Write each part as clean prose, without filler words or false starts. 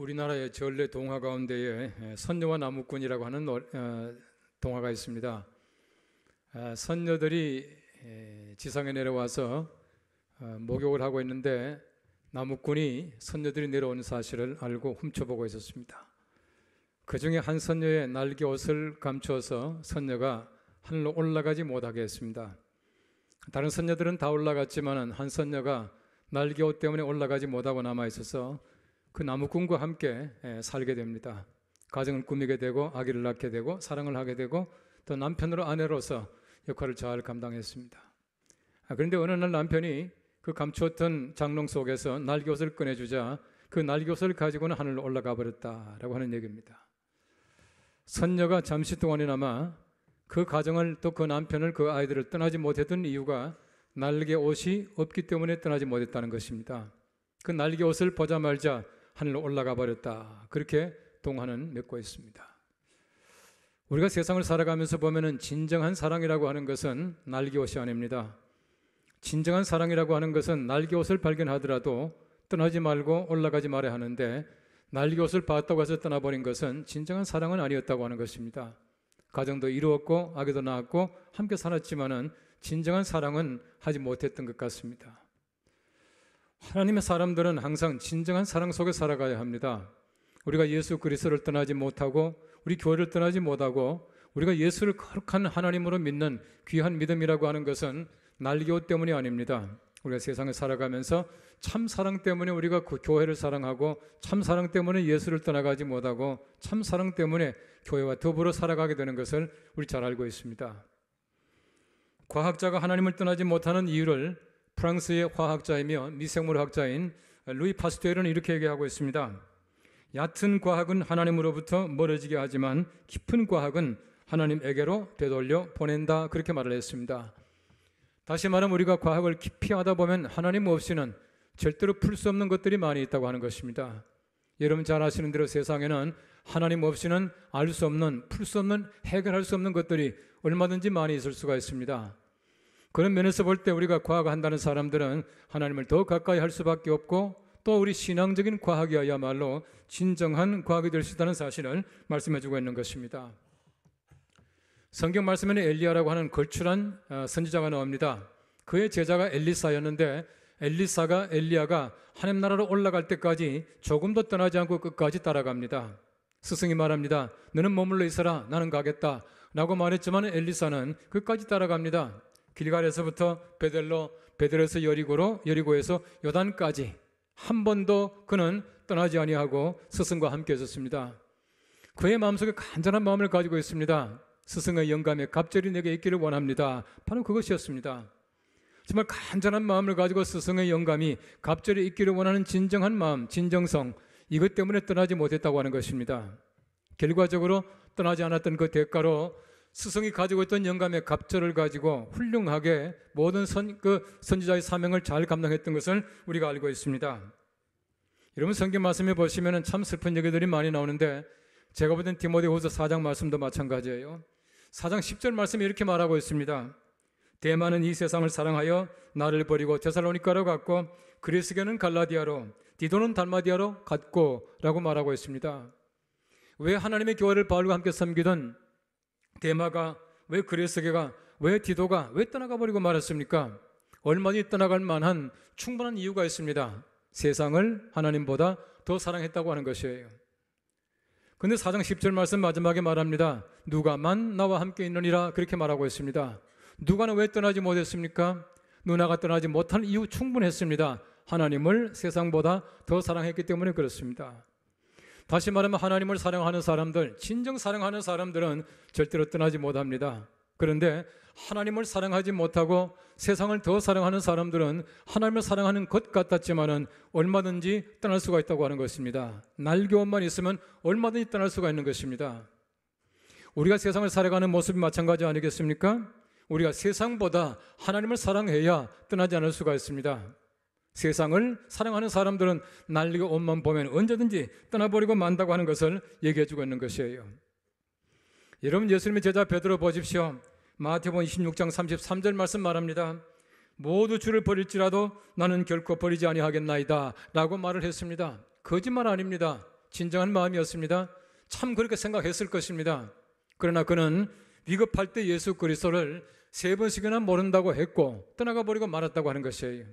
우리나라의 전래 동화 가운데에 선녀와 나무꾼이라고 하는 동화가 있습니다. 선녀들이 지상에 내려와서 목욕을 하고 있는데 나무꾼이 선녀들이 내려오는 사실을 알고 훔쳐보고 있었습니다. 그 중에 한 선녀의 날개 옷을 감추어서 선녀가 하늘로 올라가지 못하게 했습니다. 다른 선녀들은 다 올라갔지만 한 선녀가 날개 옷 때문에 올라가지 못하고 남아 있어서 그 나무꾼과 함께 살게 됩니다. 가정을 꾸미게 되고 아기를 낳게 되고 사랑을 하게 되고 또 남편으로 아내로서 역할을 잘 감당했습니다. 그런데 어느 날 남편이 그 감추었던 장롱 속에서 날개옷을 꺼내주자 그 날개옷을 가지고는 하늘로 올라가 버렸다라고 하는 얘기입니다. 선녀가 잠시 동안이나마 그 가정을 또 그 남편을 그 아이들을 떠나지 못했던 이유가 날개옷이 없기 때문에 떠나지 못했다는 것입니다. 그 날개옷을 보자마자 하늘로 올라가 버렸다. 그렇게 동화는 맺고 있습니다. 우리가 세상을 살아가면서 보면은 진정한 사랑이라고 하는 것은 날개옷이 아닙니다. 진정한 사랑이라고 하는 것은 날개옷을 발견하더라도 떠나지 말고 올라가지 말아야 하는데 날개옷을 봤다고 해서 떠나버린 것은 진정한 사랑은 아니었다고 하는 것입니다. 가정도 이루었고 아기도 낳았고 함께 살았지만은 진정한 사랑은 하지 못했던 것 같습니다. 하나님의 사람들은 항상 진정한 사랑 속에 살아가야 합니다. 우리가 예수 그리스도를 떠나지 못하고 우리 교회를 떠나지 못하고 우리가 예수를 거룩한 하나님으로 믿는 귀한 믿음이라고 하는 것은 날개옷 때문이 아닙니다. 우리가 세상에 살아가면서 참 사랑 때문에 우리가 그 교회를 사랑하고 참 사랑 때문에 예수를 떠나가지 못하고 참 사랑 때문에 교회와 더불어 살아가게 되는 것을 우리 잘 알고 있습니다. 과학자가 하나님을 떠나지 못하는 이유를 프랑스의 화학자이며 미생물학자인 루이 파스테르는 이렇게 얘기하고 있습니다. 얕은 과학은 하나님으로부터 멀어지게 하지만 깊은 과학은 하나님에게로 되돌려 보낸다. 그렇게 말을 했습니다. 다시 말하면 우리가 과학을 깊이 하다 보면 하나님 없이는 절대로 풀 수 없는 것들이 많이 있다고 하는 것입니다. 여러분 잘 아시는 대로 세상에는 하나님 없이는 알 수 없는, 풀 수 없는, 해결할 수 없는 것들이 얼마든지 많이 있을 수가 있습니다. 그런 면에서 볼 때 우리가 과학을 한다는 사람들은 하나님을 더 가까이 할 수밖에 없고 또 우리 신앙적인 과학이야말로 진정한 과학이 될 수 있다는 사실을 말씀해주고 있는 것입니다. 성경 말씀에는 엘리야라고 하는 걸출한 선지자가 나옵니다. 그의 제자가 엘리사였는데 엘리야가 하나님 나라로 올라갈 때까지 조금도 떠나지 않고 끝까지 따라갑니다. 스승이 말합니다. 너는 머물러 있어라. 나는 가겠다. 라고 말했지만 엘리사는 끝까지 따라갑니다. 길갈에서부터 베델에서 여리고로, 여리고에서 요단까지 한 번도 그는 떠나지 아니하고 스승과 함께 있었습니다. 그의 마음속에 간절한 마음을 가지고 있습니다. 스승의 영감이 갑절이 내게 있기를 원합니다. 바로 그것이었습니다. 정말 간절한 마음을 가지고 스승의 영감이 갑절이 있기를 원하는 진정한 마음, 진정성, 이것 때문에 떠나지 못했다고 하는 것입니다. 결과적으로 떠나지 않았던 그 대가로 스승이 가지고 있던 영감의 갑절을 가지고 훌륭하게 모든 선지자의 사명을 잘 감당했던 것을 우리가 알고 있습니다. 여러분 성경 말씀에 보시면 참 슬픈 얘기들이 많이 나오는데 제가 보던 디모데후서 4장 말씀도 마찬가지예요. 4장 10절 말씀이 이렇게 말하고 있습니다. 대만은 이 세상을 사랑하여 나를 버리고 데살로니가로 갔고 그리스게는 갈라디아로 디도는 달마디아로 갔고 라고 말하고 있습니다. 왜 하나님의 교회를 바울과 함께 섬기던 데마가, 왜 그리스게가, 왜 디도가 왜 떠나가 버리고 말았습니까? 얼마든지 떠나갈 만한 충분한 이유가 있습니다. 세상을 하나님보다 더 사랑했다고 하는 것이에요. 근데 4장 10절 말씀 마지막에 말합니다. 누가만 나와 함께 있느니라 그렇게 말하고 있습니다. 누가는 왜 떠나지 못했습니까? 누나가 떠나지 못한 이유 충분했습니다. 하나님을 세상보다 더 사랑했기 때문에 그렇습니다. 다시 말하면 하나님을 사랑하는 사람들, 진정 사랑하는 사람들은 절대로 떠나지 못합니다. 그런데 하나님을 사랑하지 못하고 세상을 더 사랑하는 사람들은 하나님을 사랑하는 것 같았지만은 얼마든지 떠날 수가 있다고 하는 것입니다. 날개옷만 있으면 얼마든지 떠날 수가 있는 것입니다. 우리가 세상을 살아가는 모습이 마찬가지 아니겠습니까? 우리가 세상보다 하나님을 사랑해야 떠나지 않을 수가 있습니다. 세상을 사랑하는 사람들은 날개옷만 보면 언제든지 떠나버리고 만다고 하는 것을 얘기해주고 있는 것이에요. 여러분 예수님의 제자 베드로 보십시오. 마태복음 26장 33절 말씀 말합니다. 모두 주를 버릴지라도 나는 결코 버리지 아니하겠나이다 라고 말을 했습니다. 거짓말 아닙니다. 진정한 마음이었습니다. 참 그렇게 생각했을 것입니다. 그러나 그는 위급할 때 예수 그리스도를 3번씩이나 모른다고 했고 떠나가 버리고 말았다고 하는 것이에요.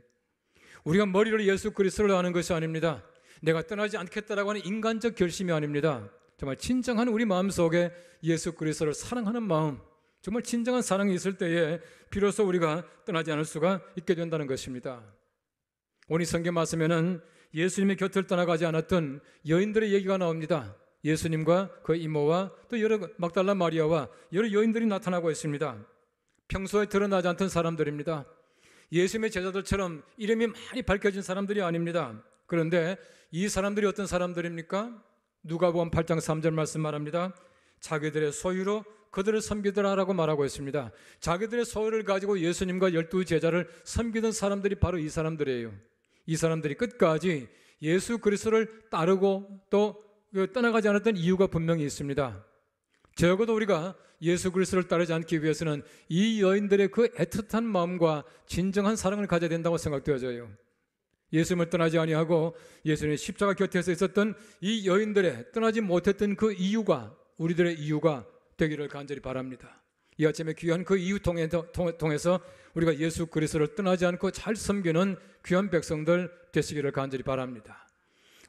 우리가 머리로 예수 그리스도를 아는 것이 아닙니다. 내가 떠나지 않겠다라고 하는 인간적 결심이 아닙니다. 정말 진정한 우리 마음속에 예수 그리스도를 사랑하는 마음, 정말 진정한 사랑이 있을 때에 비로소 우리가 떠나지 않을 수가 있게 된다는 것입니다. 오늘 성경 말씀에는 예수님의 곁을 떠나가지 않았던 여인들의 얘기가 나옵니다. 예수님과 그 이모와 또 여러 막달라 마리아와 여러 여인들이 나타나고 있습니다. 평소에 드러나지 않던 사람들입니다. 예수님의 제자들처럼 이름이 많이 밝혀진 사람들이 아닙니다. 그런데 이 사람들이 어떤 사람들입니까? 누가복음 8장 3절 말씀 말합니다. 자기들의 소유로 그들을 섬기더라라고 말하고 있습니다. 자기들의 소유를 가지고 예수님과 12제자를 섬기던 사람들이 바로 이 사람들이에요. 이 사람들이 끝까지 예수 그리스도를 따르고 또 떠나가지 않았던 이유가 분명히 있습니다. 적어도 우리가 예수 그리스도를 따르지 않기 위해서는 이 여인들의 그 애틋한 마음과 진정한 사랑을 가져야 된다고 생각되어져요. 예수님을 떠나지 아니하고 예수님의 십자가 곁에서 있었던 이 여인들의 떠나지 못했던 그 이유가 우리들의 이유가 되기를 간절히 바랍니다. 이 아침에 귀한 그 이유 통해서 우리가 예수 그리스도를 떠나지 않고 잘 섬기는 귀한 백성들 되시기를 간절히 바랍니다.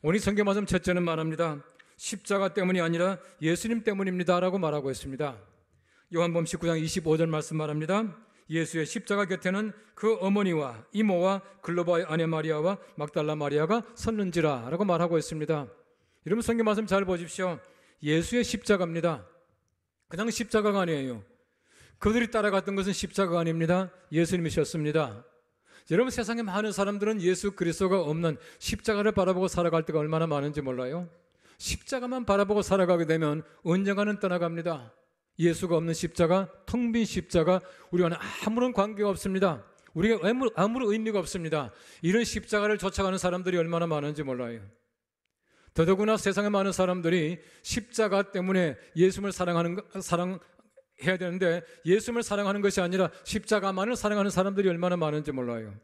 오늘 성경 말씀 첫째는 말합니다. 십자가 때문이 아니라 예수님 때문입니다 라고 말하고 있습니다. 요한복음 19장 25절 말씀 말합니다. 예수의 십자가 곁에는 그 어머니와 이모와 글로바의 아내 마리아와 막달라 마리아가 섰는지라 라고 말하고 있습니다. 여러분 성경 말씀 잘 보십시오. 예수의 십자가입니다. 그냥 십자가가 아니에요. 그들이 따라갔던 것은 십자가가 아닙니다. 예수님이셨습니다. 여러분 세상에 많은 사람들은 예수 그리스도가 없는 십자가를 바라보고 살아갈 때가 얼마나 많은지 몰라요? 십자가만 바라보고 살아가게 되면 언젠가는 떠나갑니다. 예수가 없는 십자가, 텅 빈 십자가, 우리와는 아무런 관계가 없습니다. 우리가 아무런 의미가 없습니다. 이런 십자가를 쫓아가는 사람들이 얼마나 많은지 몰라요. 더더구나 세상에 많은 사람들이 십자가 때문에 예수님을 사랑해야 되는데 예수님을 사랑하는 것이 아니라 십자가만을 사랑하는 사람들이 얼마나 많은지 몰라요.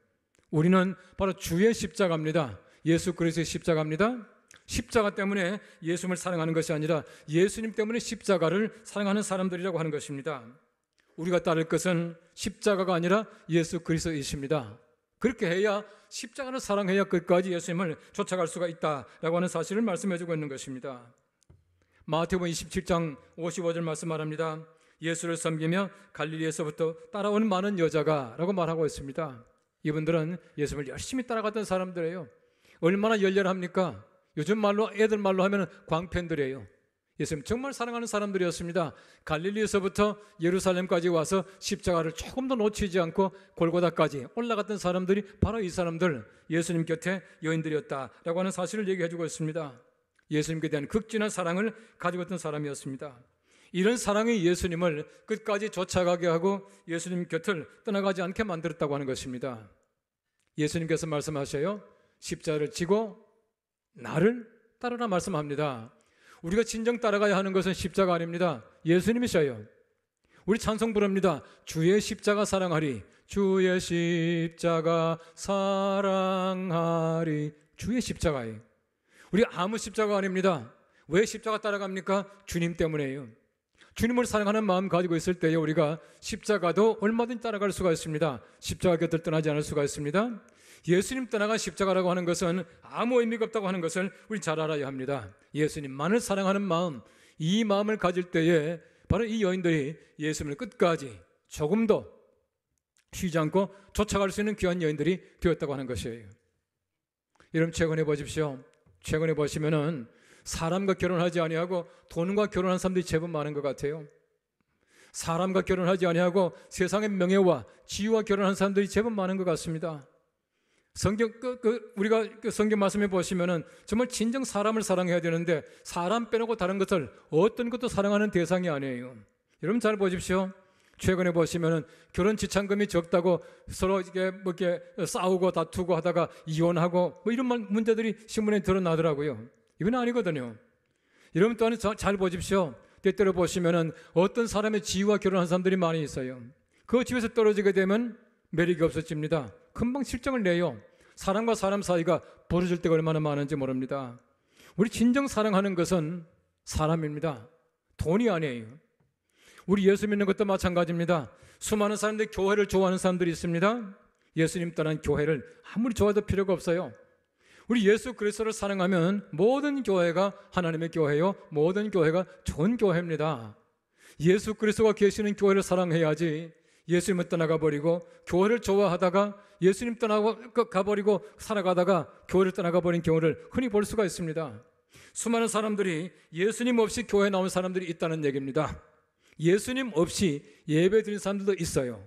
우리는 바로 주의 십자가입니다. 예수 그리스도의 십자가입니다. 십자가 때문에 예수님을 사랑하는 것이 아니라 예수님 때문에 십자가를 사랑하는 사람들이라고 하는 것입니다. 우리가 따를 것은 십자가가 아니라 예수 그리스도이십니다. 그렇게 해야 십자가를 사랑해야 끝까지 예수님을 쫓아갈 수가 있다라고 하는 사실을 말씀해주고 있는 것입니다. 마태복음 27장 55절 말씀 말합니다. 예수를 섬기며 갈릴리에서부터 따라오는 많은 여자가 라고 말하고 있습니다. 이분들은 예수님을 열심히 따라갔던 사람들이에요. 얼마나 열렬합니까? 요즘 말로 애들 말로 하면 광팬들이에요. 예수님 정말 사랑하는 사람들이었습니다. 갈릴리에서부터 예루살렘까지 와서 십자가를 조금도 놓치지 않고 골고다까지 올라갔던 사람들이 바로 이 사람들, 예수님 곁에 여인들이었다라고 하는 사실을 얘기해 주고 있습니다. 예수님께 대한 극진한 사랑을 가지고 있던 사람이었습니다. 이런 사랑이 예수님을 끝까지 쫓아가게 하고 예수님 곁을 떠나가지 않게 만들었다고 하는 것입니다. 예수님께서 말씀하셔요. 십자가를 지고 나를 따르라 말씀합니다. 우리가 진정 따라가야 하는 것은 십자가 아닙니다. 예수님이셔요. 우리 찬송 부릅니다. 주의 십자가 사랑하리. 주의 십자가 사랑하리. 주의 십자가예요. 우리 아무 십자가 아닙니다. 왜 십자가 따라갑니까? 주님 때문에요. 주님을 사랑하는 마음 가지고 있을 때에 우리가 십자가도 얼마든지 따라갈 수가 있습니다. 십자가 곁을 떠나지 않을 수가 있습니다. 예수님 떠나간 십자가라고 하는 것은 아무 의미가 없다고 하는 것을 우리 잘 알아야 합니다. 예수님만을 사랑하는 마음, 이 마음을 가질 때에 바로 이 여인들이 예수님을 끝까지 조금도 쉬지 않고 쫓아갈 수 있는 귀한 여인들이 되었다고 하는 것이에요. 여러분 최근에 보십시오. 최근에 보시면은 사람과 결혼하지 아니하고 돈과 결혼한 사람들이 제법 많은 것 같아요. 사람과 결혼하지 아니하고 세상의 명예와 지위와 결혼한 사람들이 제법 많은 것 같습니다. 우리가 성경 말씀에 보시면은 정말 진정 사람을 사랑해야 되는데 사람 빼놓고 다른 것을 어떤 것도 사랑하는 대상이 아니에요. 여러분 잘 보십시오. 최근에 보시면은 결혼 지참금이 적다고 서로 이렇게 싸우고 다투고 하다가 이혼하고 이런 문제들이 신문에 드러나더라고요. 이건 아니거든요. 여러분 또한 잘 보십시오. 때때로 보시면은 어떤 사람의 지위와 결혼한 사람들이 많이 있어요. 그 지위에서 떨어지게 되면 매력이 없어집니다. 금방 실정을 내요. 사람과 사람 사이가 벌어질 때가 얼마나 많은지 모릅니다. 우리 진정 사랑하는 것은 사람입니다. 돈이 아니에요. 우리 예수 믿는 것도 마찬가지입니다. 수많은 사람들이 교회를 좋아하는 사람들이 있습니다. 예수님 떠난 교회를 아무리 좋아해도 필요가 없어요. 우리 예수 그리스도를 사랑하면 모든 교회가 하나님의 교회요, 모든 교회가 좋은 교회입니다. 예수 그리스도가 계시는 교회를 사랑해야지 예수님을 떠나가 버리고 교회를 좋아하다가 예수님 떠나가 버리고 살아가다가 교회를 떠나가 버린 경우를 흔히 볼 수가 있습니다. 수많은 사람들이 예수님 없이 교회에 나온 사람들이 있다는 얘기입니다. 예수님 없이 예배 드린 사람들도 있어요.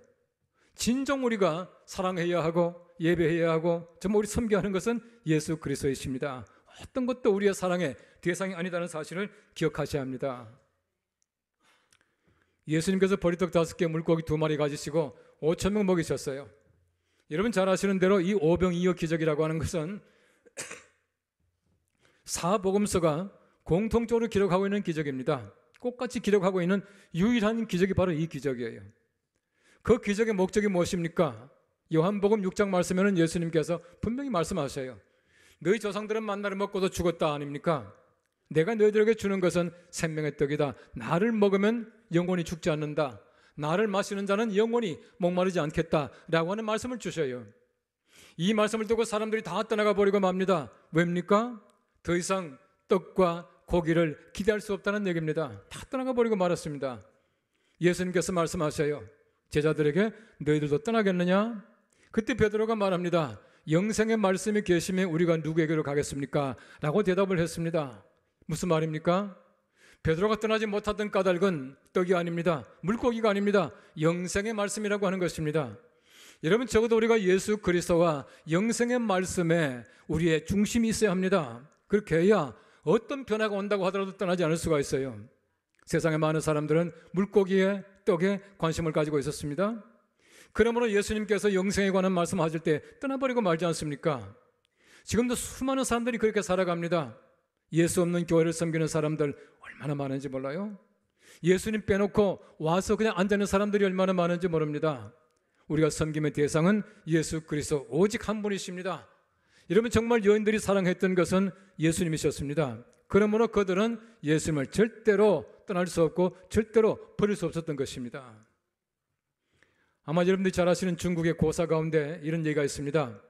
진정 우리가 사랑해야 하고 예배해야 하고 정말 우리 섬겨야 하는 것은 예수 그리스도이십니다. 어떤 것도 우리의 사랑의 대상이 아니다는 사실을 기억하셔야 합니다. 예수님께서 보리떡 5개 물고기 2마리 가지시고 5천 명 먹이셨어요. 여러분 잘 아시는 대로 이 오병이어 기적이라고 하는 것은 사복음서가 공통적으로 기록하고 있는 기적입니다. 똑같이 기록하고 있는 유일한 기적이 바로 이 기적이에요. 그 기적의 목적이 무엇입니까? 요한복음 6장 말씀에는 예수님께서 분명히 말씀하셔요. 너희 조상들은 만나를 먹고도 죽었다 아닙니까? 내가 너희들에게 주는 것은 생명의 떡이다. 나를 먹으면 영원히 죽지 않는다. 나를 마시는 자는 영원히 목마르지 않겠다 라고 하는 말씀을 주셔요. 이 말씀을 듣고 사람들이 다 떠나가 버리고 맙니다. 왜입니까? 더 이상 떡과 고기를 기대할 수 없다는 얘기입니다. 다 떠나가 버리고 말았습니다. 예수님께서 말씀하셔요. 제자들에게 너희들도 떠나겠느냐? 그때 베드로가 말합니다. 영생의 말씀이 계시면 우리가 누구에게로 가겠습니까? 라고 대답을 했습니다. 무슨 말입니까? 베드로가 떠나지 못하던 까닭은 떡이 아닙니다. 물고기가 아닙니다. 영생의 말씀이라고 하는 것입니다. 여러분 적어도 우리가 예수 그리스도와 영생의 말씀에 우리의 중심이 있어야 합니다. 그렇게 해야 어떤 변화가 온다고 하더라도 떠나지 않을 수가 있어요. 세상의 많은 사람들은 물고기에 떡에 관심을 가지고 있었습니다. 그러므로 예수님께서 영생에 관한 말씀하실 때 떠나버리고 말지 않습니까? 지금도 수많은 사람들이 그렇게 살아갑니다. 예수 없는 교회를 섬기는 사람들 얼마나 많은지 몰라요? 예수님 빼놓고 와서 그냥 앉아있는 사람들이 얼마나 많은지 모릅니다. 우리가 섬김의 대상은 예수 그리스도 오직 한 분이십니다. 여러분 정말 여인들이 사랑했던 것은 예수님이셨습니다. 그러므로 그들은 예수님을 절대로 떠날 수 없고 절대로 버릴 수 없었던 것입니다. 아마 여러분들이 잘 아시는 중국의 고사 가운데 이런 얘기가 있습니다.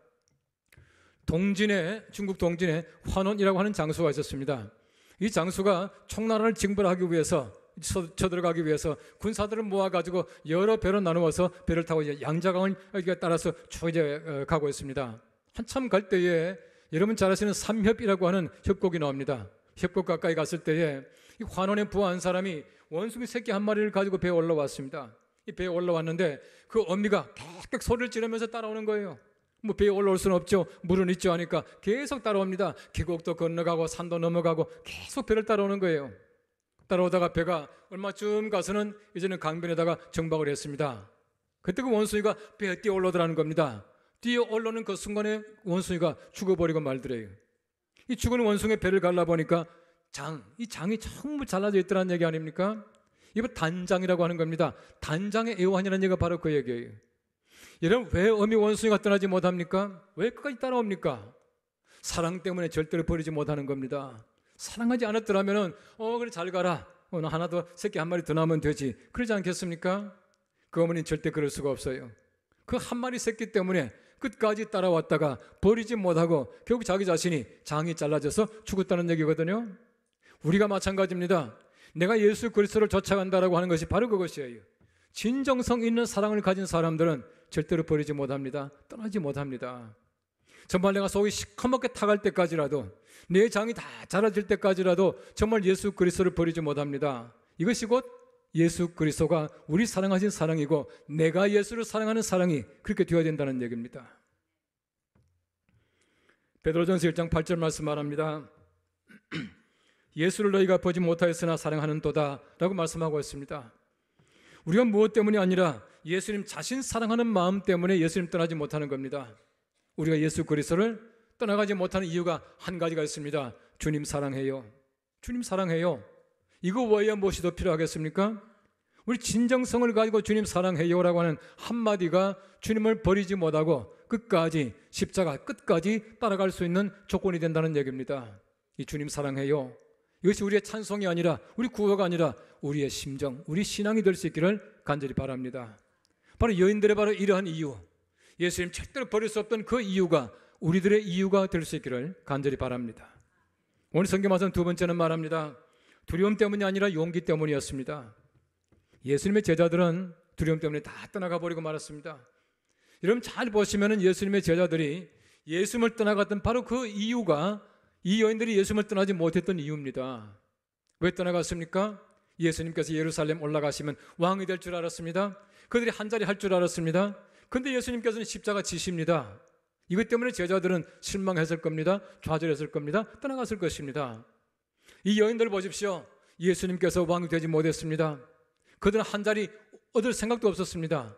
중국 동진에 환원이라고 하는 장소가 있었습니다. 이 장소가 총나라를 징벌하기 위해서 쳐들어가기 위해서 군사들을 모아가지고 여러 배로 나누어서 배를 타고 이제 양자강을 따라서 쭉 이제 가고 있습니다. 한참 갈 때에 여러분 잘 아시는 삼협이라고 하는 협곡이 나옵니다. 협곡 가까이 갔을 때에 이 환원에 부화한 사람이 원숭이 새끼 한 마리를 가지고 배에 올라왔습니다. 이 배에 올라왔는데 그 어미가 객객 소리를 지르면서 따라오는 거예요. 뭐 배에 올라올 수는 없죠. 물은 있죠 하니까 계속 따라옵니다. 계곡도 건너가고 산도 넘어가고 계속 배를 따라오는 거예요. 따라오다가 배가 얼마쯤 가서는 이제는 강변에다가 정박을 했습니다. 그때 그 원숭이가 배에 뛰어 올라오더라는 겁니다. 뛰어 올라오는 그 순간에 원숭이가 죽어버리고 말더래요. 이 죽은 원숭이의 배를 갈라보니까 이 장이 전부 잘라져 있더라는 얘기 아닙니까? 이거 단장이라고 하는 겁니다. 단장의 애환이라는 얘기가 바로 그 얘기예요. 여러분 왜 어미 원숭이가 떠나지 못합니까? 왜 끝까지 따라옵니까? 사랑 때문에 절대로 버리지 못하는 겁니다. 사랑하지 않았더라면 그래 잘 가라. 나 하나 더 새끼 한 마리 더 낳으면 되지. 그러지 않겠습니까? 그 어머니는 절대 그럴 수가 없어요. 그 한 마리 새끼 때문에 끝까지 따라왔다가 버리지 못하고 결국 자기 자신이 장이 잘라져서 죽었다는 얘기거든요. 우리가 마찬가지입니다. 내가 예수 그리스도를 쫓아간다라고 하는 것이 바로 그것이에요. 진정성 있는 사랑을 가진 사람들은 절대로 버리지 못합니다. 떠나지 못합니다. 정말 내가 속이 시커멓게 타갈 때까지라도 내 장이 다 자라질 때까지라도 정말 예수 그리스도를 버리지 못합니다. 이것이 곧 예수 그리스도가 우리 사랑하신 사랑이고 내가 예수를 사랑하는 사랑이 그렇게 되어야 된다는 얘기입니다. 베드로전서 1장 8절 말씀 말합니다. 예수를 너희가 보지 못하였으나 사랑하는도다 라고 말씀하고 있습니다. 우리가 무엇 때문이 아니라 예수님 자신 사랑하는 마음 때문에 예수님 떠나지 못하는 겁니다. 우리가 예수 그리스도를 떠나가지 못하는 이유가 한 가지가 있습니다. 주님 사랑해요. 주님 사랑해요. 이거 외에 무엇이 더 필요하겠습니까? 우리 진정성을 가지고 주님 사랑해요라고 하는 한마디가 주님을 버리지 못하고 끝까지 십자가 끝까지 따라갈 수 있는 조건이 된다는 얘기입니다. 이 주님 사랑해요. 이것이 우리의 찬송이 아니라, 우리 구호가 아니라 우리의 심정, 우리 신앙이 될 수 있기를 간절히 바랍니다. 바로 여인들의 바로 이러한 이유, 예수님 절대로 버릴 수 없던 그 이유가 우리들의 이유가 될 수 있기를 간절히 바랍니다. 오늘 성경 말씀 두 번째는 말합니다. 두려움 때문이 아니라 용기 때문이었습니다. 예수님의 제자들은 두려움 때문에 다 떠나가 버리고 말았습니다. 여러분 잘 보시면 예수님의 제자들이 예수님을 떠나갔던 바로 그 이유가 이 여인들이 예수님을 떠나지 못했던 이유입니다. 왜 떠나갔습니까? 예수님께서 예루살렘 올라가시면 왕이 될 줄 알았습니다. 그들이 한 자리 할 줄 알았습니다. 그런데 예수님께서는 십자가 지십니다. 이것 때문에 제자들은 실망했을 겁니다. 좌절했을 겁니다. 떠나갔을 것입니다. 이 여인들 보십시오. 예수님께서 왕이 되지 못했습니다. 그들은 한 자리 얻을 생각도 없었습니다.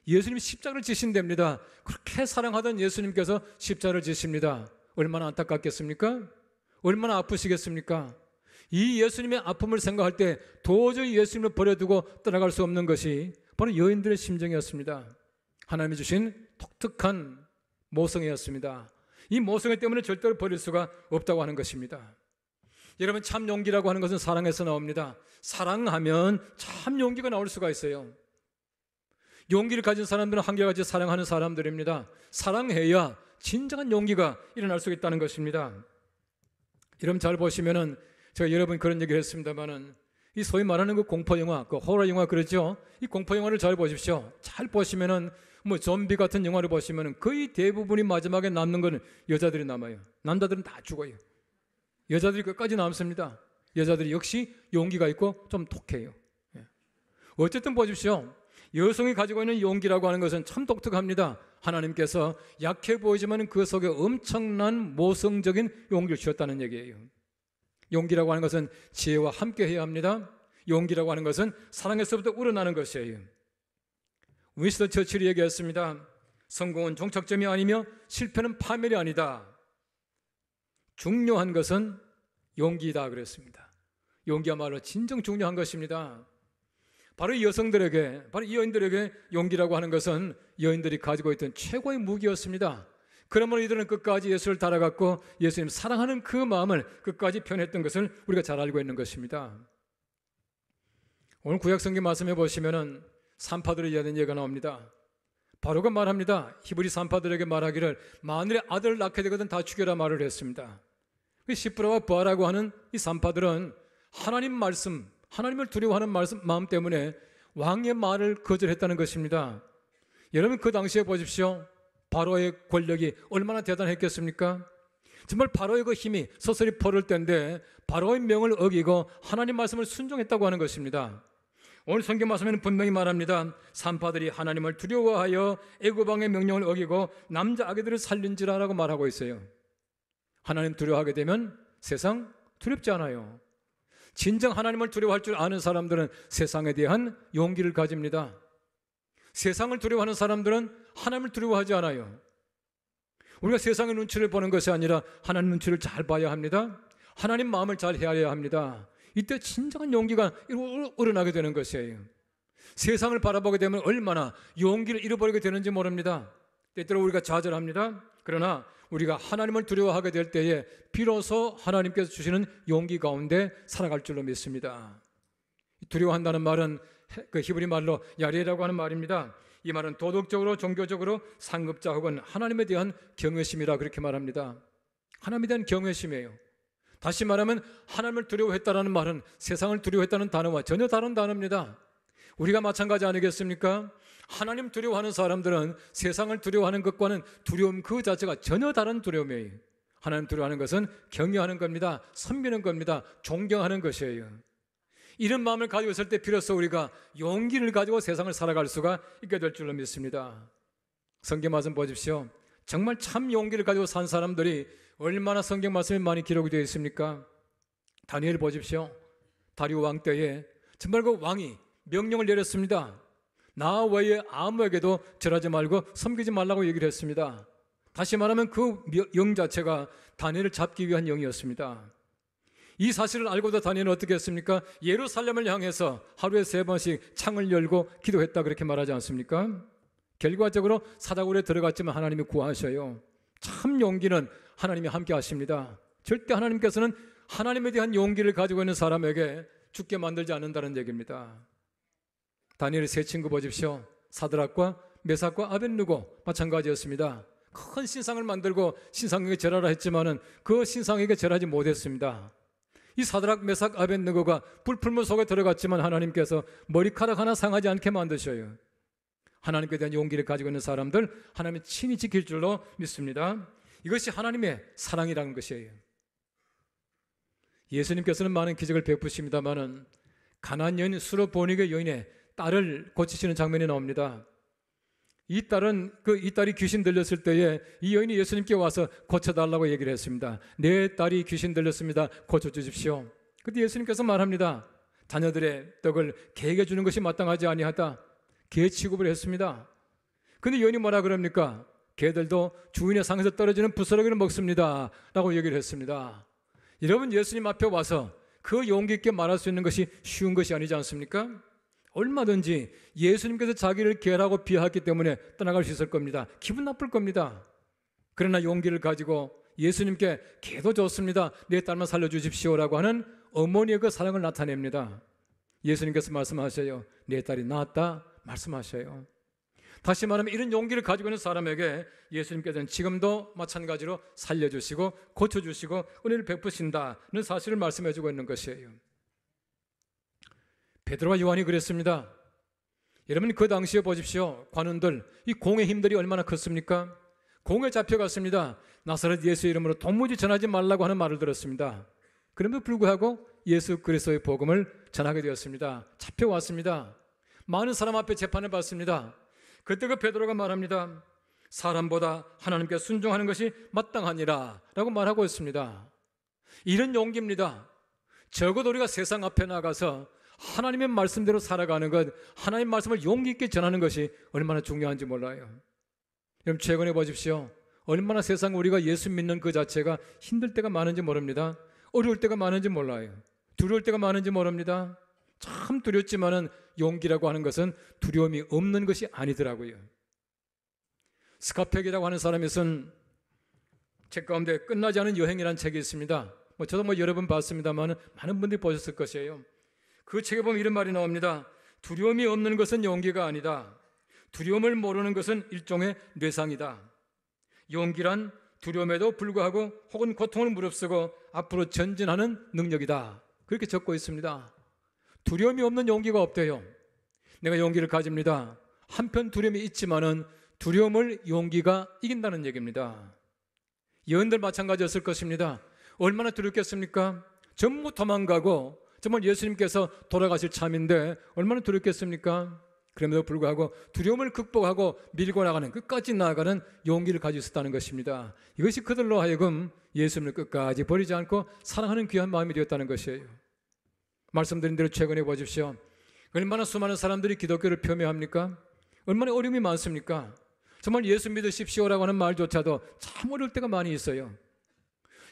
예수님이 십자가를 지신답니다. 그렇게 사랑하던 예수님께서 십자가를 지십니다. 얼마나 안타깝겠습니까? 얼마나 아프시겠습니까? 이 예수님의 아픔을 생각할 때 도저히 예수님을 버려두고 떠나갈 수 없는 것이 바로 여인들의 심정이었습니다. 하나님이 주신 독특한 모성애였습니다. 이 모성애 때문에 절대로 버릴 수가 없다고 하는 것입니다. 여러분 참 용기라고 하는 것은 사랑에서 나옵니다. 사랑하면 참 용기가 나올 수가 있어요. 용기를 가진 사람들은 한결같이 사랑하는 사람들입니다. 사랑해야 진정한 용기가 일어날 수 있다는 것입니다. 여러분 잘 보시면은 제가 여러분 그런 얘기를 했습니다만은 이 소위 말하는 그 공포 영화, 그 호러 영화 그러죠. 이 공포 영화를 잘 보십시오. 잘 보시면은 뭐 좀비 같은 영화를 보시면은 거의 대부분이 마지막에 남는 거는 여자들이 남아요. 남자들은 다 죽어요. 여자들이 끝까지 남습니다. 여자들이 역시 용기가 있고 좀 독해요. 어쨌든 보십시오. 여성이 가지고 있는 용기라고 하는 것은 참 독특합니다. 하나님께서 약해 보이지만 그 속에 엄청난 모성적인 용기를 주셨다는 얘기예요. 용기라고 하는 것은 지혜와 함께 해야 합니다. 용기라고 하는 것은 사랑에서부터 우러나는 것이에요. 윈스턴 처칠이 얘기했습니다. 성공은 종착점이 아니며 실패는 파멸이 아니다. 중요한 것은 용기다 그랬습니다. 용기야말로 진정 중요한 것입니다. 바로 이 여성들에게, 바로 이 여인들에게 용기라고 하는 것은 여인들이 가지고 있던 최고의 무기였습니다. 그러므로 이들은 끝까지 예수를 따라갔고 예수님 사랑하는 그 마음을 끝까지 표현했던 것을 우리가 잘 알고 있는 것입니다. 오늘 구약성경 말씀해 보시면은 산파들에 대한 얘기가 나옵니다. 바로가 말합니다. 히브리 산파들에게 말하기를 만일에 아들을 낳게 되거든 다 죽여라 말을 했습니다. 시프라와 부하라고 하는 이 산파들은 하나님 말씀, 하나님을 두려워하는 마음 때문에 왕의 말을 거절했다는 것입니다. 여러분 그 당시에 보십시오. 바로의 권력이 얼마나 대단했겠습니까? 정말 바로의 그 힘이 서서히 퍼를 때인데 바로의 명을 어기고 하나님 말씀을 순종했다고 하는 것입니다. 오늘 성경 말씀에는 분명히 말합니다. 산파들이 하나님을 두려워하여 애굽 왕의 명령을 어기고 남자 아기들을 살린지라라고 말하고 있어요. 하나님 두려워하게 되면 세상 두렵지 않아요. 진정 하나님을 두려워할 줄 아는 사람들은 세상에 대한 용기를 가집니다. 세상을 두려워하는 사람들은 하나님을 두려워하지 않아요. 우리가 세상의 눈치를 보는 것이 아니라 하나님 눈치를 잘 봐야 합니다. 하나님 마음을 잘 헤아려야 합니다. 이때 진정한 용기가 우러나게 되는 것이에요. 세상을 바라보게 되면 얼마나 용기를 잃어버리게 되는지 모릅니다. 때때로 우리가 좌절합니다. 그러나 우리가 하나님을 두려워하게 될 때에 비로소 하나님께서 주시는 용기 가운데 살아갈 줄로 믿습니다. 두려워한다는 말은 그 히브리 말로 야레라고 하는 말입니다. 이 말은 도덕적으로 종교적으로 상급자 혹은 하나님에 대한 경외심이라 그렇게 말합니다. 하나님에 대한 경외심이에요. 다시 말하면 하나님을 두려워했다는 말은 세상을 두려워했다는 단어와 전혀 다른 단어입니다. 우리가 마찬가지 아니겠습니까? 하나님 두려워하는 사람들은 세상을 두려워하는 것과는 두려움 그 자체가 전혀 다른 두려움이에요. 하나님 두려워하는 것은 경외하는 겁니다. 섬기는 겁니다. 존경하는 것이에요. 이런 마음을 가지고 있을 때 비로소 우리가 용기를 가지고 세상을 살아갈 수가 있게 될 줄로 믿습니다. 성경 말씀 보십시오. 정말 참 용기를 가지고 산 사람들이 얼마나 성경 말씀에 많이 기록이 되어 있습니까? 다니엘 보십시오. 다리오 왕 때에 정말 그 왕이 명령을 내렸습니다. 나 외에 아무에게도 절하지 말고 섬기지 말라고 얘기를 했습니다. 다시 말하면 그 영 자체가 다니엘을 잡기 위한 영이었습니다. 이 사실을 알고도 다니엘은 어떻게 했습니까? 예루살렘을 향해서 하루에 3번씩 창을 열고 기도했다 그렇게 말하지 않습니까? 결과적으로 사자굴에 들어갔지만 하나님이 구하셔요. 참 용기는 하나님이 함께 하십니다. 절대 하나님께서는 하나님에 대한 용기를 가지고 있는 사람에게 죽게 만들지 않는다는 얘기입니다. 다니엘의 세 친구 보십시오. 사드락과 메삭과 아벳느고 마찬가지였습니다. 큰 신상을 만들고 신상에게 절하라 했지만은 그 신상에게 절하지 못했습니다. 이 사드락, 메삭, 아벳느고가 불풀물 속에 들어갔지만 하나님께서 머리카락 하나 상하지 않게 만드셔요. 하나님께 대한 용기를 가지고 있는 사람들 하나님이 친히 지킬 줄로 믿습니다. 이것이 하나님의 사랑이라는 것이에요. 예수님께서는 많은 기적을 베푸십니다마는 가나안 여인 수로보니게 여인의 딸을 고치시는 장면이 나옵니다. 이 딸이 귀신 들렸을 때에 이 여인이 예수님께 와서 고쳐달라고 얘기를 했습니다. 내 딸이 귀신 들렸습니다. 고쳐주십시오. 그때 예수님께서 말합니다. 자녀들의 떡을 개에게 주는 것이 마땅하지 아니하다. 개 취급을 했습니다. 근데 여인이 뭐라 그럽니까? 개들도 주인의 상에서 떨어지는 부스러기를 먹습니다 라고 얘기를 했습니다. 여러분, 예수님 앞에 와서 그 용기 있게 말할 수 있는 것이 쉬운 것이 아니지 않습니까? 얼마든지 예수님께서 자기를 개라고 비하했기 때문에 떠나갈 수 있을 겁니다. 기분 나쁠 겁니다. 그러나 용기를 가지고 예수님께 개도 좋습니다. 내 딸만 살려주십시오라고 하는 어머니의 그 사랑을 나타냅니다. 예수님께서 말씀하셔요. 내 딸이 나았다 말씀하셔요. 다시 말하면 이런 용기를 가지고 있는 사람에게 예수님께서는 지금도 마찬가지로 살려주시고 고쳐주시고 은혜를 베푸신다는 사실을 말씀해주고 있는 것이에요. 베드로와 요한이 그랬습니다. 여러분, 그 당시에 보십시오. 관원들, 이 공의 힘들이 얼마나 컸습니까? 공에 잡혀갔습니다. 나사렛 예수 이름으로 도무지 전하지 말라고 하는 말을 들었습니다. 그럼에도 불구하고 예수 그리스도의 복음을 전하게 되었습니다. 잡혀왔습니다. 많은 사람 앞에 재판을 받습니다. 그때 그 베드로가 말합니다. 사람보다 하나님께 순종하는 것이 마땅하니라 라고 말하고 있습니다. 이런 용기입니다. 적어도 우리가 세상 앞에 나가서 하나님의 말씀대로 살아가는 것, 하나님의 말씀을 용기 있게 전하는 것이 얼마나 중요한지 몰라요. 여러분, 최근에 보십시오. 얼마나 세상 우리가 예수 믿는 그 자체가 힘들 때가 많은지 모릅니다. 어려울 때가 많은지 몰라요. 두려울 때가 많은지 모릅니다. 참 두렵지만은 용기라고 하는 것은 두려움이 없는 것이 아니더라고요. 스카펙이라고 하는 사람이 쓴 책 가운데 끝나지 않은 여행이라는 책이 있습니다. 저도 여러 번 봤습니다만 많은 분들이 보셨을 것이에요. 그 책에 보면 이런 말이 나옵니다. 두려움이 없는 것은 용기가 아니다. 두려움을 모르는 것은 일종의 뇌상이다. 용기란 두려움에도 불구하고 혹은 고통을 무릅쓰고 앞으로 전진하는 능력이다. 그렇게 적고 있습니다. 두려움이 없는 용기가 없대요. 내가 용기를 가집니다. 한편 두려움이 있지만은 두려움을 용기가 이긴다는 얘기입니다. 여인들 마찬가지였을 것입니다. 얼마나 두렵겠습니까? 전부 도망가고 정말 예수님께서 돌아가실 참인데 얼마나 두렵겠습니까? 그럼에도 불구하고 두려움을 극복하고 밀고 나가는, 끝까지 나아가는 용기를 가지고 있었다는 것입니다. 이것이 그들로 하여금 예수님을 끝까지 버리지 않고 사랑하는 귀한 마음이 되었다는 것이에요. 말씀드린 대로 최근에 보십시오. 얼마나 수많은 사람들이 기독교를 폄훼합니까? 얼마나 어려움이 많습니까? 정말 예수 믿으십시오라고 하는 말조차도 참 어려울 때가 많이 있어요.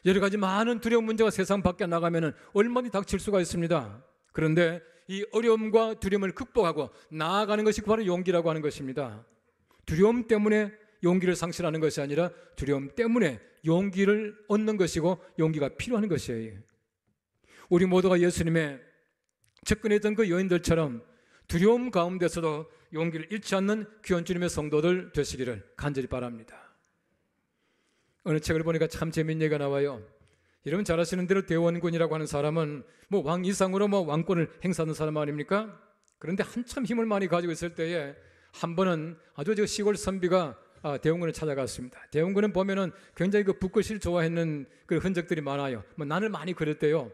여러 가지 많은 두려운 문제가 세상 밖에 나가면 얼마든지 닥칠 수가 있습니다. 그런데 이 어려움과 두려움을 극복하고 나아가는 것이 바로 용기라고 하는 것입니다. 두려움 때문에 용기를 상실하는 것이 아니라 두려움 때문에 용기를 얻는 것이고 용기가 필요한 것이에요. 우리 모두가 예수님의 접근했던 그 여인들처럼 두려움 가운데서도 용기를 잃지 않는 귀한 주님의 성도들 되시기를 간절히 바랍니다. 어느 책을 보니까 참 재미있는 얘기가 나와요. 여러분 잘 아시는 대로 대원군이라고 하는 사람은 왕 이상으로 왕권을 행사하는 사람 아닙니까? 그런데 한참 힘을 많이 가지고 있을 때에 한 번은 아주 시골 선비가 대원군을 찾아갔습니다. 대원군은 보면은 굉장히 그 붓글씨를 좋아했는 그 흔적들이 많아요. 난을 많이 그렸대요.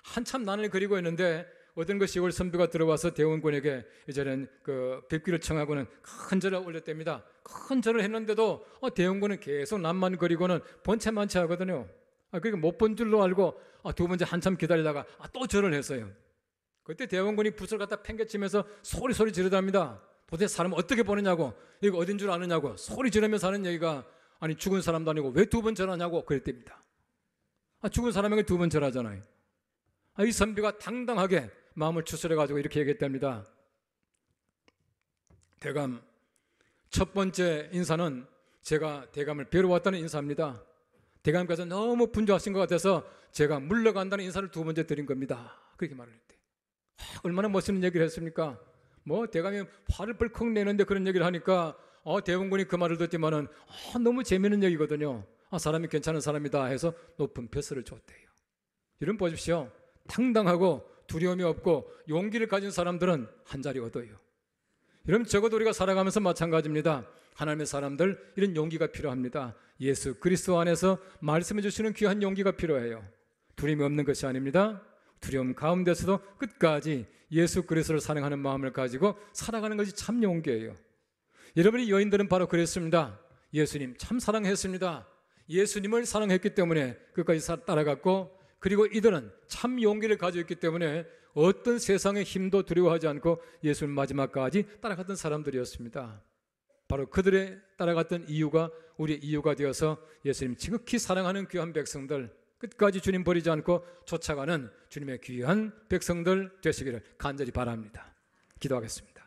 한참 난을 그리고 있는데 어떤 그 시골 선비가 들어와서 대원군에게 이제는 그 뵙기를 청하고는 큰 절을 올렸답니다. 큰 절을 했는데도 대원군은 계속 난만 그리고는 번체만체 하거든요. 그러니까 못 본 줄로 알고 두 번째 한참 기다리다가 또 절을 했어요. 그때 대원군이 붓을 갖다 팽개치면서 소리 지르답니다. 도대체 사람 어떻게 보느냐고, 이거 어딘 줄 아느냐고 소리 지르면서 하는 얘기가, 아니 죽은 사람도 아니고 왜 두 번 절하냐고 그랬답니다. 죽은 사람에게 두 번 절하잖아요. 이 선비가 당당하게 마음을 추스려가지고 이렇게 얘기했답니다. 대감, 첫 번째 인사는 제가 대감을 뵈러 왔다는 인사입니다. 대감님 가서 너무 분주하신 것 같아서 제가 물러간다는 인사를 2번째 드린 겁니다. 그렇게 말을 했대요. 얼마나 멋있는 얘기를 했습니까? 뭐 대감이 화를 벌컥 내는데 그런 얘기를 하니까 대원군이 그 말을 듣지만은 너무 재미있는 얘기거든요. 사람이 괜찮은 사람이다 해서 높은 벼슬을 줬대요. 여러분 보십시오. 당당하고 두려움이 없고 용기를 가진 사람들은 한 자리 얻어요. 여러분 적어도 우리가 살아가면서 마찬가지입니다. 하나님의 사람들 이런 용기가 필요합니다. 예수 그리스도 안에서 말씀해 주시는 귀한 용기가 필요해요. 두려움이 없는 것이 아닙니다. 두려움 가운데서도 끝까지 예수 그리스도를 사랑하는 마음을 가지고 살아가는 것이 참 용기예요. 여러분이 여인들은 바로 그랬습니다. 예수님 참 사랑했습니다. 예수님을 사랑했기 때문에 끝까지 따라갔고, 그리고 이들은 참 용기를 가지고 있기 때문에 어떤 세상의 힘도 두려워하지 않고 예수님 마지막까지 따라갔던 사람들이었습니다. 바로 그들의 따라갔던 이유가 우리의 이유가 되어서 예수님 지극히 사랑하는 귀한 백성들, 끝까지 주님 버리지 않고 쫓아가는 주님의 귀한 백성들 되시기를 간절히 바랍니다. 기도하겠습니다.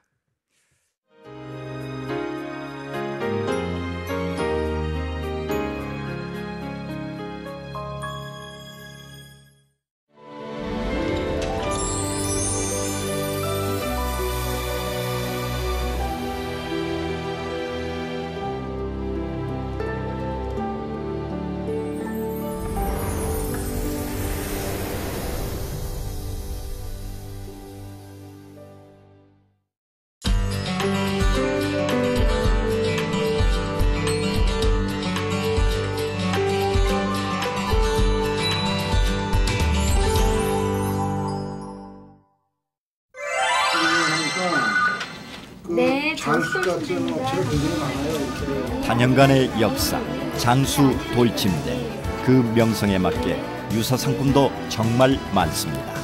네, 장수 같은 업체가 굉장히 많아요. 단연간의 역사, 장수 돌침대. 그 명성에 맞게 유사 상품도 정말 많습니다.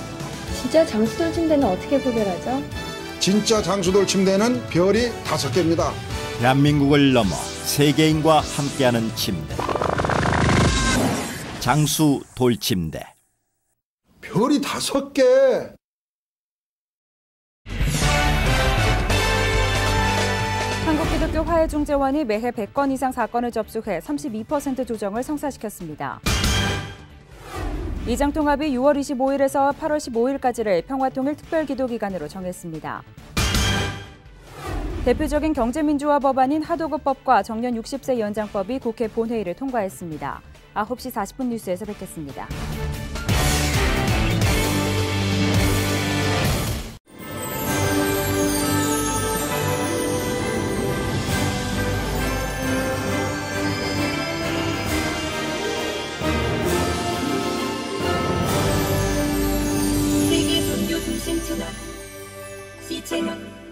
진짜 장수 돌침대는 어떻게 구별하죠? 진짜 장수돌 침대는 별이 5개입니다. 대한민국을 넘어 세계인과 함께하는 침대. 장수 돌침대. 별이 5개. 한국기독교 화해중재원이 매해 100건 이상 사건을 접수해 32% 조정을 성사시켰습니다. 이장통합이 6월 25일에서 8월 15일까지를 평화통일 특별기도기간으로 정했습니다. 대표적인 경제민주화 법안인 하도급법과 정년 60세 연장법이 국회 본회의를 통과했습니다. 9시 40분 뉴스에서 뵙겠습니다. 세계 선교 중심 채널 C채널